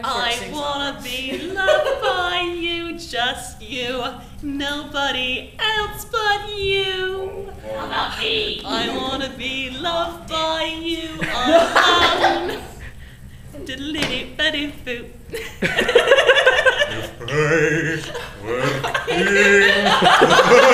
I wanna be loved by you, just you, nobody else but you. I wanna be loved by you alone. Diddly-dee-buddy-foo. If I were king